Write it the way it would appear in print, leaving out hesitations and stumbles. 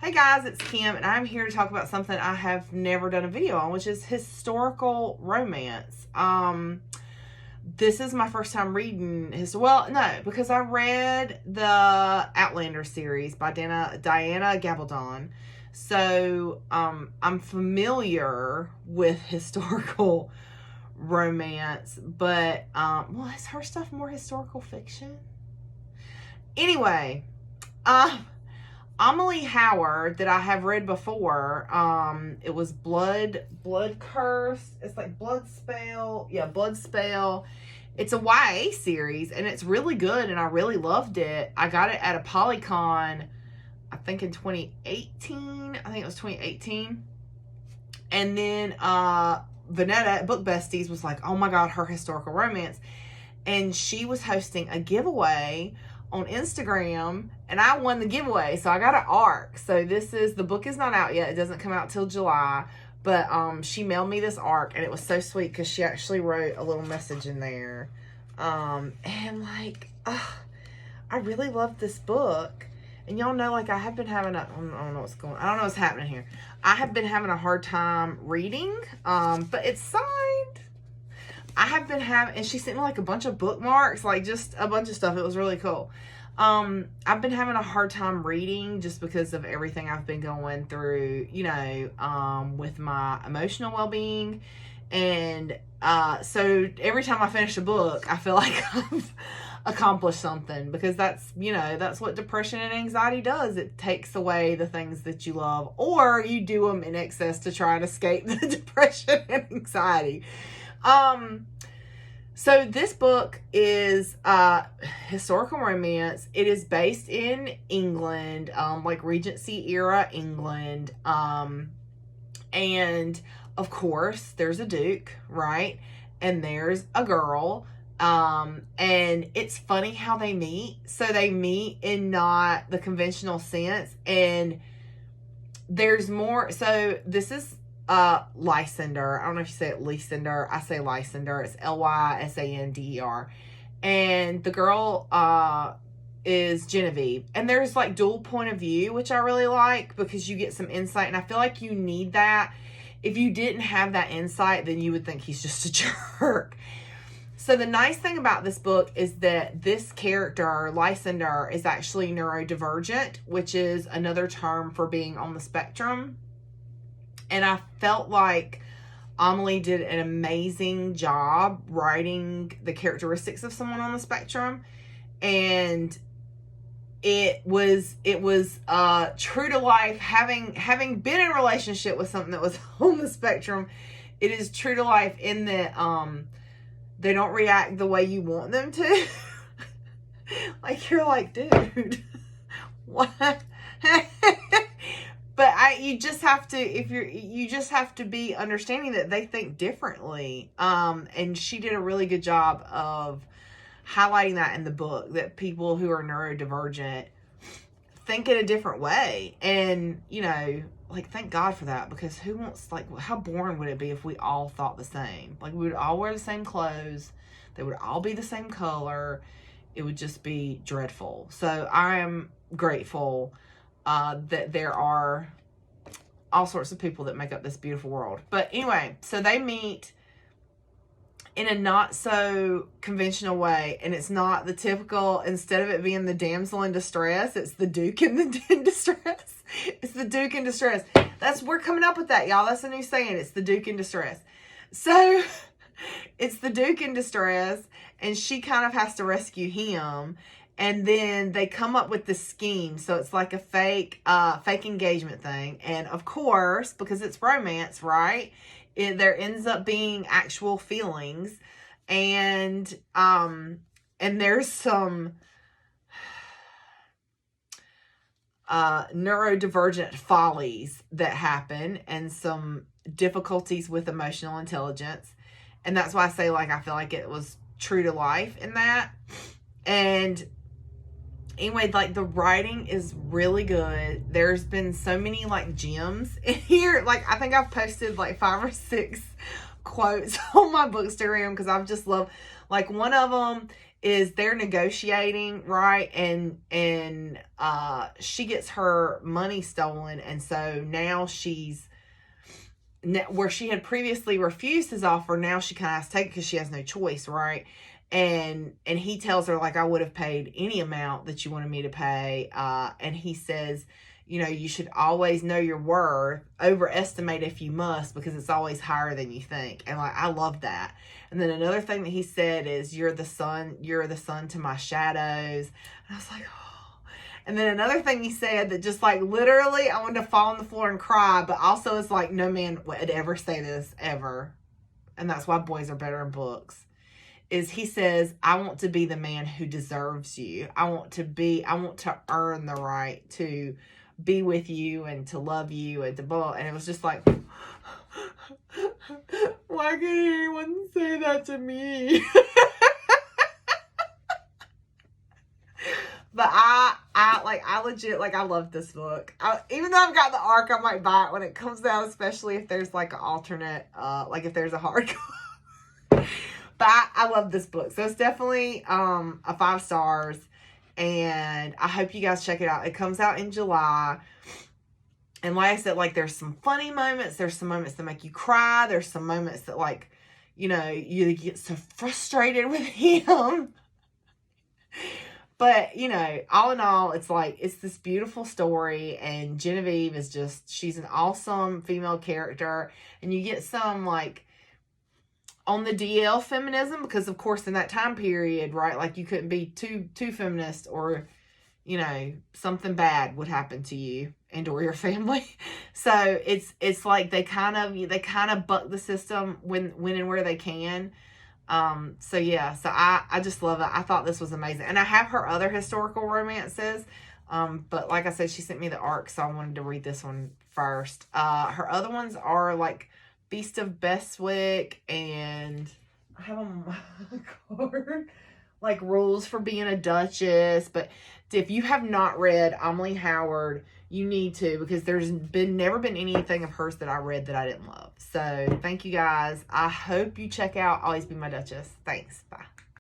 Hey guys, it's Kim, and I'm here to talk about something I have never done a video on, which is historical romance. This is my first time reading because I read the Outlander series by Diana Gabaldon. So, I'm familiar with historical romance, but, is her stuff more historical fiction? Anyway, Amalie Howard, that I have read before, it was Blood Curse. It's like Blood Spell. Yeah, Blood Spell. It's a YA series, and it's really good, and I really loved it. I got it at a Polycon, I think in 2018. I think it was 2018. And then Vanetta at Book Besties was like, oh my God, her historical romance. And she was hosting a giveaway on Instagram, and I won the giveaway, so I got an ARC. So the book is not out yet. It doesn't come out till July, but she mailed me this ARC, and it was so sweet because she actually wrote a little message in there. And like, I really loved this book. And y'all know, like, I have been having I don't know what's happening here. I have been having a hard time reading, but it's signed. I have been having, and she sent me like a bunch of bookmarks, like just a bunch of stuff. It was really cool. I've been having a hard time reading just because of everything I've been going through, with my emotional well-being. And, so every time I finish a book, I feel like I've accomplished something, because that's what depression and anxiety does. It takes away the things that you love, or you do them in excess to try and escape the depression and anxiety. So this book is historical romance. It is based in England, like Regency era England. And of course there's a duke, right? And there's a girl. And it's funny how they meet. So they meet in not the conventional sense, and there's more. So this is Lysander. I don't know if you say it Lysander. I say Lysander. It's Lysander. And the girl is Geneviève. And there's like dual point of view, which I really like, because you get some insight, and I feel like you need that. If you didn't have that insight, then you would think he's just a jerk. So the nice thing about this book is that this character, Lysander, is actually neurodivergent, which is another term for being on the spectrum. And I felt like Amalie did an amazing job writing the characteristics of someone on the spectrum. And it was true to life. Having been in a relationship with something that was on the spectrum, it is true to life in that they don't react the way you want them to. Like, you're like, dude, what? But you just have to be understanding that they think differently. And she did a really good job of highlighting that in the book, that people who are neurodivergent think in a different way. And, like, thank God for that, because who wants, like, how boring would it be if we all thought the same? Like, we would all wear the same clothes. They would all be the same color. It would just be dreadful. So I am grateful that there are all sorts of people that make up this beautiful world. But anyway, so they meet in a not so conventional way, and it's not the typical, instead of it being the damsel in distress, it's the duke in distress. It's the duke in distress. We're coming up with that, y'all. That's a new saying. It's the duke in distress. So it's the duke in distress, and she kind of has to rescue him. And then they come up with this scheme. So it's like a fake engagement thing. And of course, because it's romance, right? There ends up being actual feelings. And there's some neurodivergent follies that happen, and some difficulties with emotional intelligence. And that's why I say, like, I feel like it was true to life in that. And anyway, like, the writing is really good. There's been so many, like, gems in here. Like, I think I've posted like 5 or 6 quotes on my Bookstagram, because I've just loved, like, one of them is they're negotiating, right? And she gets her money stolen, and so now she's, where she had previously refused his offer, now she kind of has to take it because she has no choice, right? And he tells her, like, I would have paid any amount that you wanted me to pay. And he says, you know, you should always know your worth, overestimate if you must, because it's always higher than you think. And like, I love that. And then another thing that he said is, you're the sun to my shadows. And I was like, oh. And then another thing he said that just like literally I wanted to fall on the floor and cry, but also it's like no man would ever say this ever. And that's why boys are better in books. Is he says, I want to be the man who deserves you. I want to earn the right to be with you and to love you and to blah. And it was just like, why can't anyone say that to me? But I legit, like, I love this book. Even though I've got the ARC, I might buy it when it comes out, especially if there's like an alternate, like if there's a hardcover. But I love this book. So it's definitely a 5 stars. And I hope you guys check it out. It comes out in July. And like I said, like, there's some funny moments. There's some moments that make you cry. There's some moments that, like, you know, you get so frustrated with him. But, you know, all in all, it's like, it's this beautiful story. And Geneviève is just, she's an awesome female character. And you get some, like, on the DL feminism, because of course in that time period, right, like, you couldn't be too feminist, or, you know, something bad would happen to you and or your family. So it's like they kind of buck the system when and where they can. So yeah, so I just love it. I thought this was amazing. And I have her other historical romances, but like I said, she sent me the ARC, so I wanted to read this one first. Her other ones are like Beast of Bestwick, and I have on my card like Rules for Being a Duchess. But if you have not read Amalie Howard, you need to, because there's never been anything of hers that I read that I didn't love. So thank you guys. I hope you check out Always Be My Duchess. Thanks. Bye.